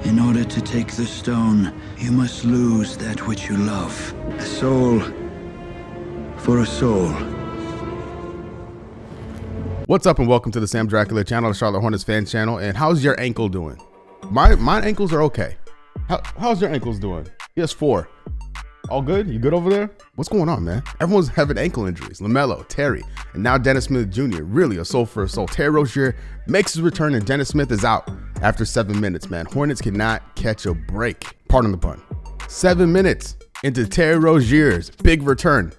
In order to take the stone, you must lose that which you love. A soul for a soul. What's up and welcome to the Sam Dracula channel, the Charlotte Hornets fan channel. And how's your ankle doing? My ankles are okay. How's your ankles doing? Yes, 4. All good? You good over there? What's going on, man? Everyone's having ankle injuries. LaMelo, Terry, and now Dennis Smith Jr. Really a soul for a soul. Terry Rozier makes his return and Dennis Smith is out after 7 minutes, man. Hornets cannot catch a break. Pardon the pun. 7 minutes into Terry Rozier's big return.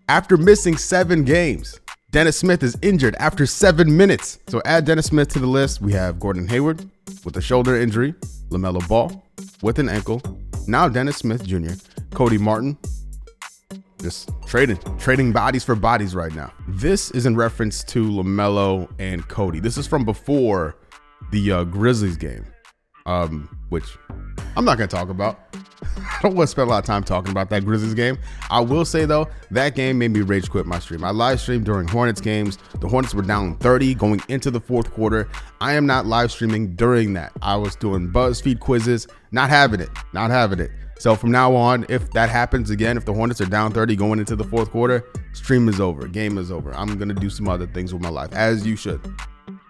After missing 7 games, Dennis Smith is injured after 7 minutes. So add Dennis Smith to the list. We have Gordon Hayward with a shoulder injury, LaMelo Ball with an ankle, now Dennis Smith Jr., Cody Martin, just trading bodies for bodies right now. This is in reference to LaMelo and Cody. This is from before the Grizzlies game, which I'm not going to talk about. I don't want to spend a lot of time talking about that Grizzlies game. I will say, though, that game made me rage quit my stream. I live streamed during Hornets games. The Hornets were down 30 going into the fourth quarter. I am not live streaming during that. I was doing BuzzFeed quizzes, not having it. So from now on, if that happens again, if the Hornets are down 30 going into the fourth quarter, stream is over, game is over. I'm going to do some other things with my life, as you should.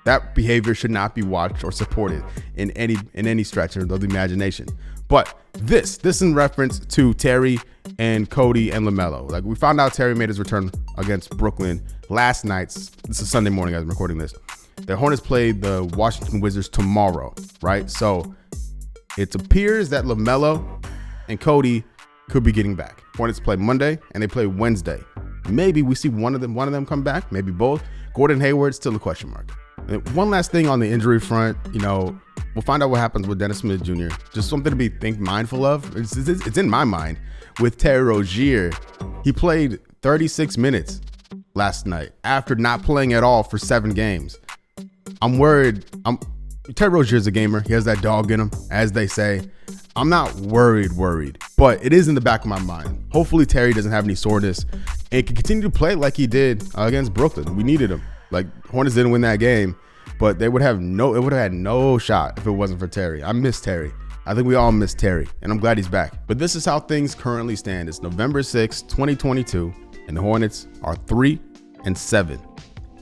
That behavior should not be watched or supported in any stretch of the imagination. But this in reference to Terry and Cody and LaMelo. Like, we found out Terry made his return against Brooklyn last night. This is Sunday morning as I'm recording this. The Hornets played the Washington Wizards tomorrow, right? So it appears that LaMelo and Cody could be getting back. Hornets play Monday and they play Wednesday. Maybe we see one of them come back, maybe both. Gordon Hayward, still a question mark. And one last thing on the injury front, we'll find out what happens with Dennis Smith Jr. Just something to be mindful of. It's in my mind with Terry Rozier. He played 36 minutes last night after not playing at all for 7 games. I'm worried. Terry Rozier's a gamer. He has that dog in him, as they say. I'm not worried, but it is in the back of my mind. Hopefully Terry doesn't have any soreness and can continue to play like he did against Brooklyn. We needed him. Like, Hornets didn't win that game, but it would have had no shot if it wasn't for Terry. I miss Terry. I think we all miss Terry, and I'm glad he's back. But this is how things currently stand. It's November 6th, 2022, and the Hornets are 3-7,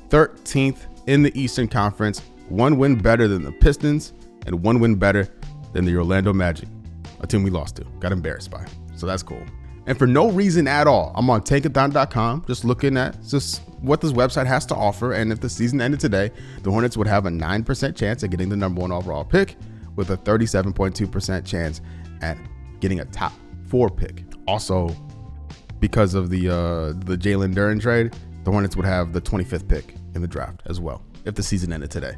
13th in the Eastern Conference, 1 win better than the Pistons, and 1 win better than the Orlando Magic, a team we lost to, got embarrassed by. So that's cool. And for no reason at all, I'm on tankathon.com, just looking at just what this website has to offer. And if the season ended today, the Hornets would have a 9% chance at getting the #1 overall pick with a 37.2% chance at getting a top 4 pick. Also, because of the Jalen Duren trade, the Hornets would have the 25th pick in the draft as well if the season ended today.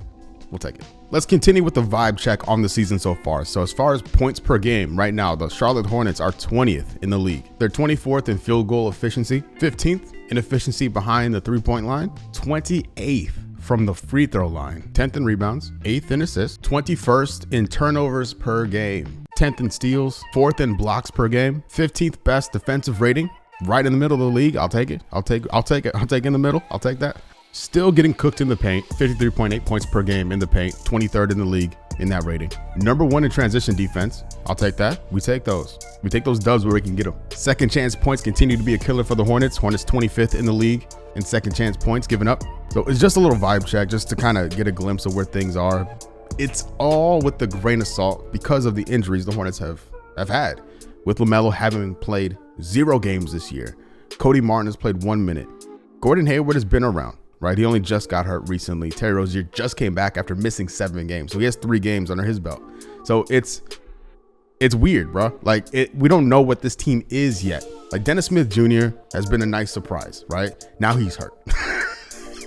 We'll take it. Let's continue with the vibe check on the season so far. So as far as points per game, right now, the Charlotte Hornets are 20th in the league. They're 24th in field goal efficiency, 15th in efficiency behind the 3-point line, 28th from the free throw line, 10th in rebounds, 8th in assists, 21st in turnovers per game, 10th in steals, 4th in blocks per game, 15th best defensive rating, right in the middle of the league. I'll take it. I'll take in the middle. I'll take that. Still getting cooked in the paint, 53.8 points per game in the paint, 23rd in the league in that rating. #1 in transition defense. I'll take that. We take those. We take those dubs where we can get them. Second chance points continue to be a killer for the Hornets. Hornets 25th in the league in second chance points given up. So it's just a little vibe check just to kind of get a glimpse of where things are. It's all with the grain of salt because of the injuries the Hornets have had. With LaMelo having played 0 games this year. Cody Martin has played 1 minute. Gordon Hayward has been around. Right, he only just got hurt recently. Terry Rozier just came back after missing 7 games, so he has 3 games under his belt. So it's weird, bro. Like, we don't know what this team is yet. Like, Dennis Smith Jr. has been a nice surprise, right? Now he's hurt.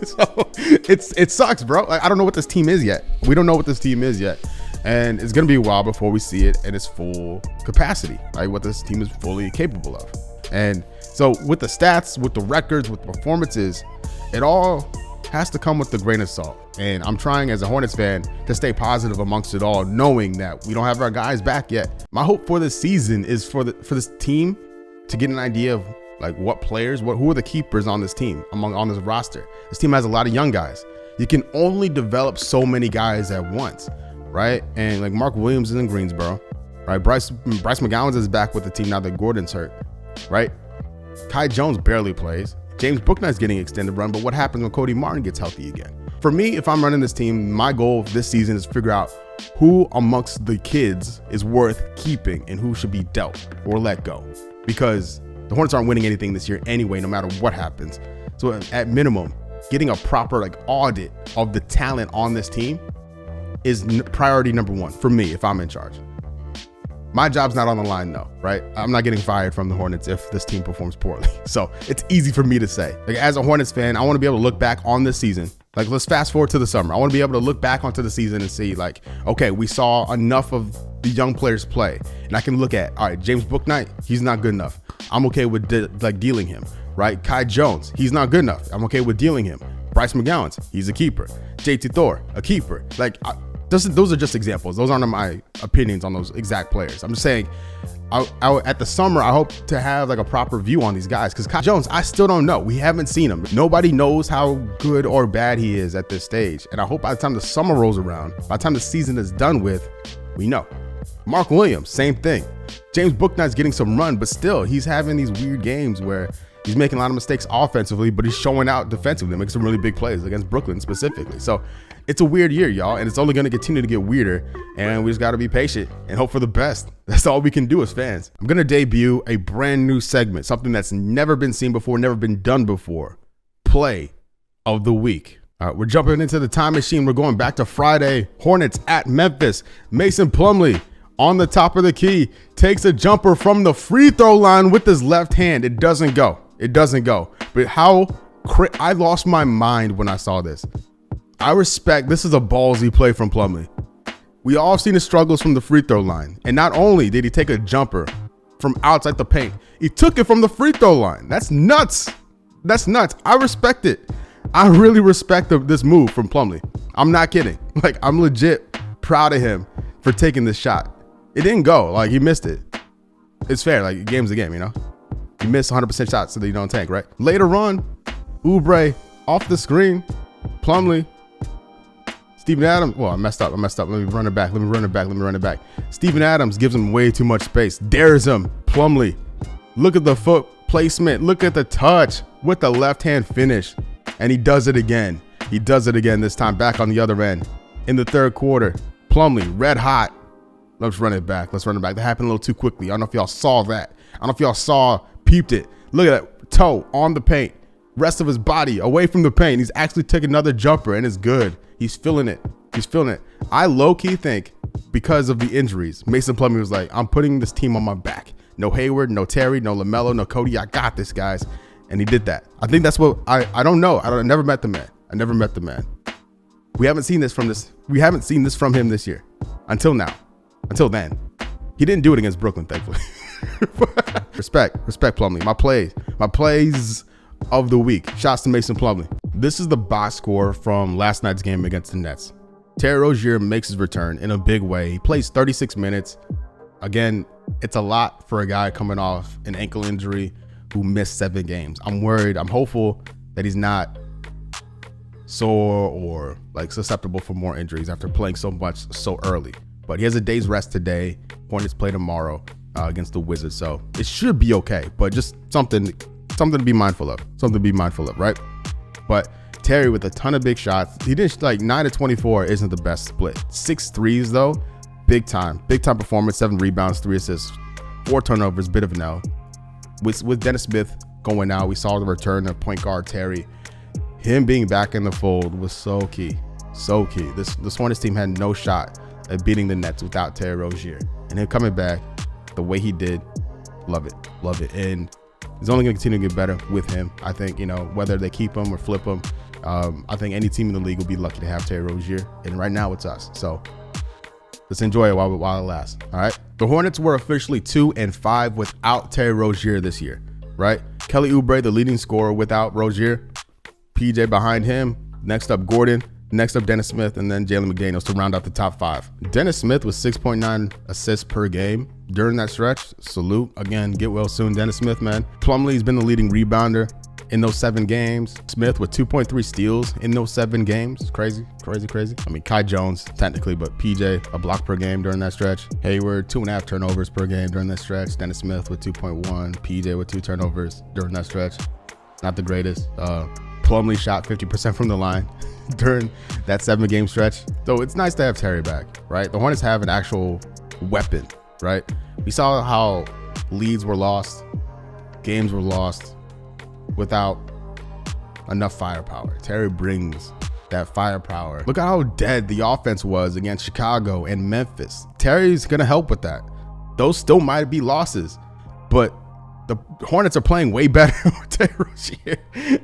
So it sucks, bro. Like, I don't know what this team is yet. We don't know what this team is yet, and it's gonna be a while before we see it in its full capacity, like what this team is fully capable of. And so with the stats, with the records, with the performances, it all has to come with the grain of salt. And I'm trying as a Hornets fan to stay positive amongst it all, knowing that we don't have our guys back yet. My hope for this season is for this team to get an idea of like what players, who are the keepers on this team, on this roster. This team has a lot of young guys. You can only develop so many guys at once. right? And like Mark Williams is in Greensboro, right? Bryce McGowan is back with the team now that Gordon's hurt, right? Kai Jones barely plays. James Bouknight's getting extended run, but what happens when Cody Martin gets healthy again? For me, if I'm running this team, my goal this season is to figure out who amongst the kids is worth keeping and who should be dealt or let go, because the Hornets aren't winning anything this year anyway, no matter what happens. So at minimum, getting a proper audit of the talent on this team is priority number one for me if I'm in charge. My job's not on the line though, right? I'm not getting fired from the Hornets if this team performs poorly. So it's easy for me to say. As a Hornets fan, I want to be able to look back on this season. Let's fast forward to the summer. I want to be able to look back onto the season and see okay, we saw enough of the young players play. And I can look at, all right, James Bouknight, he's not good enough. I'm okay with dealing him, right? Kai Jones, he's not good enough. I'm okay with dealing him. Bryce McGowan, he's a keeper. JT Thor, a keeper. Those are just examples. Those aren't my opinions on those exact players. I'm just saying, at the summer, I hope to have a proper view on these guys, because Kai Jones, I still don't know. We haven't seen him. Nobody knows how good or bad he is at this stage. And I hope by the time the summer rolls around, by the time the season is done with, we know. Mark Williams, same thing. James Bouknight's getting some run, but still, he's having these weird games where he's making a lot of mistakes offensively, but he's showing out defensively, making some really big plays against Brooklyn specifically. So it's a weird year, y'all, and it's only going to continue to get weirder, and we just got to be patient and hope for the best. That's all we can do as fans. I'm going to debut a brand new segment, something that's never been seen before, never been done before. Play of the week. All right, we're jumping into the time machine. We're going back to Friday. Hornets at Memphis. Mason Plumlee on the top of the key takes a jumper from the free throw line with his left hand. It doesn't go. It doesn't go. But I lost my mind when I saw this. I respect, this is a ballsy play from Plumlee. We all seen his struggles from the free throw line. And not only did he take a jumper from outside the paint, he took it from the free throw line. That's nuts. That's nuts. I respect it. I really respect this move from Plumlee. I'm not kidding. I'm legit proud of him for taking this shot. It didn't go. He missed it. It's fair. Game's a game, you know? You miss 100% shots so that you don't tank, right? Later on, Oubre off the screen. Plumlee. Steven Adams. Well, I messed up. Let me run it back. Steven Adams gives him way too much space. Dares him. Plumlee. Look at the foot placement. Look at the touch with the left hand finish. And he does it again. This time back on the other end. In the third quarter, Plumlee, red hot. Let's run it back. That happened a little too quickly. I don't know if y'all saw that. I don't know if y'all peeped it. Look at that toe on the paint. Rest of his body away from the paint. He's actually taking another jumper, and it's good. He's feeling it. I low-key think because of the injuries, Mason Plumlee was like, I'm putting this team on my back. No Hayward, no Terry, no LaMelo, no Cody. I got this, guys. And he did that. I think that's what I don't know. I never met the man. We haven't seen this from him this year. Until now. Until then. He didn't do it against Brooklyn, thankfully. Respect Plumlee. My plays of the week. Shouts to Mason Plumlee. This is the box score from last night's game against the Nets. Terry Rozier makes his return in a big way. He plays 36 minutes. Again, it's a lot for a guy coming off an ankle injury who missed 7 games. I'm worried. I'm hopeful that he's not sore or susceptible for more injuries after playing so much so early. But he has a day's rest today. Hornets play tomorrow against the Wizards, so it should be okay. But just something to be mindful of, right? But Terry with a ton of big shots. He didn't 9 to 24 isn't the best split. 6 threes though, big time performance. 7 rebounds, 3 assists, 4 turnovers, bit of an L. With Dennis Smith going out, we saw the return of point guard Terry. Him being back in the fold was so key. This Hornets team had no shot at beating the Nets without Terry Rozier, and him coming back the way he did, love it. And it's only going to continue to get better with him. I think, whether they keep him or flip him, I think any team in the league will be lucky to have Terry Rozier, and right now it's us. So let's enjoy it while it lasts. All right. The Hornets were officially 2-5 without Terry Rozier this year, right? Kelly Oubre, the leading scorer without Rozier. PJ behind him. Next up, Gordon. Next up, Dennis Smith, and then Jalen McDaniels to round out the top 5. Dennis Smith was 6.9 assists per game during that stretch. Salute. Again, get well soon, Dennis Smith, man. Plumlee's been the leading rebounder. in those 7 games. Smith with 2.3 steals in those 7 games. Crazy. I mean, Kai Jones technically, but PJ a block per game during that stretch. Hayward 2.5 turnovers per game during that stretch. Dennis Smith with 2.1. PJ with 2 turnovers during that stretch. Not the greatest. Plumlee shot 50% from the line during that 7-game stretch. So it's nice to have Terry back, right? The Hornets have an actual weapon, right? We saw how leads were lost, games were lost without enough firepower. Terry brings that firepower. Look at how dead the offense was against Chicago and Memphis. Terry's gonna help with that. Those still might be losses, but the Hornets are playing way better with Terry Rozier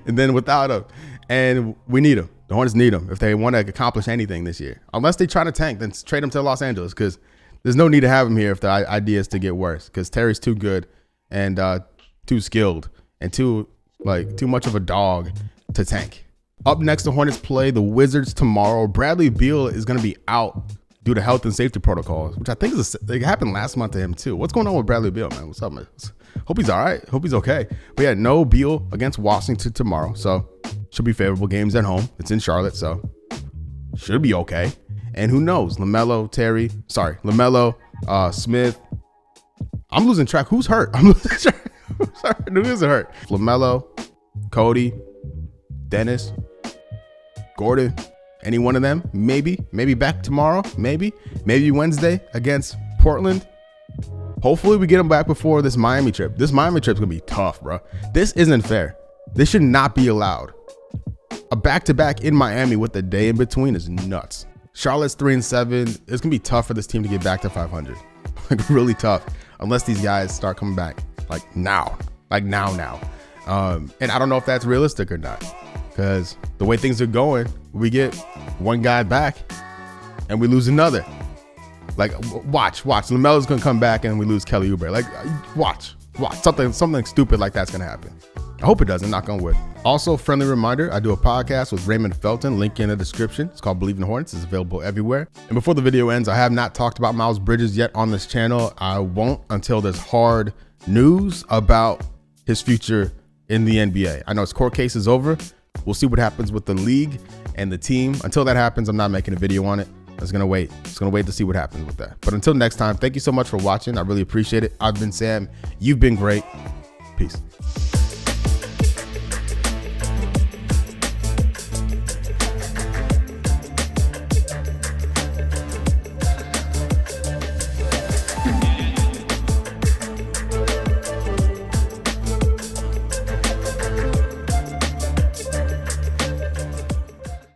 and then without him. And we need him. The Hornets need him if they want to accomplish anything this year. Unless they try to tank, then trade him to Los Angeles, because there's no need to have him here if the idea is to get worse, because Terry's too good and too skilled and too much of a dog to tank. Up next, the Hornets play the Wizards tomorrow. Bradley Beal is going to be out due to health and safety protocols, which I think it happened last month to him too. What's going on with Bradley Beal, man? What's up, man? Hope he's all right. Hope he's okay. But yeah, no Beal against Washington tomorrow, so should be favorable. Games at home. It's in Charlotte, so should be okay. And who knows? LaMelo, Smith. I'm losing track. Who's hurt? I'm losing track. Who's hurt? LaMelo, Cody, Dennis, Gordon. Any one of them? Maybe back tomorrow. Maybe Wednesday against Portland. Hopefully we get them back before this Miami trip. This Miami trip's gonna be tough, bro. This isn't fair. This should not be allowed. A back-to-back in Miami with a day in between is nuts. Charlotte's 3-7. It's gonna be tough for this team to get back to 500. Like really tough, unless these guys start coming back now. And I don't know if that's realistic or not, because the way things are going, we get one guy back and we lose another. Watch. LaMelo's gonna come back and we lose Kelly Oubre. Watch. Something stupid like that's gonna happen. I hope it doesn't, knock on wood. Also, friendly reminder, I do a podcast with Raymond Felton, link in the description. It's called Believe in the Hornets. It's available everywhere. And before the video ends, I have not talked about Miles Bridges yet on this channel. I won't until there's hard news about his future in the NBA. I know his court case is over. We'll see what happens with the league and the team. Until that happens, I'm not making a video on it. I'm just gonna wait. To see what happens with that. But until next time, thank you so much for watching. I really appreciate it. I've been Sam. You've been great. Peace.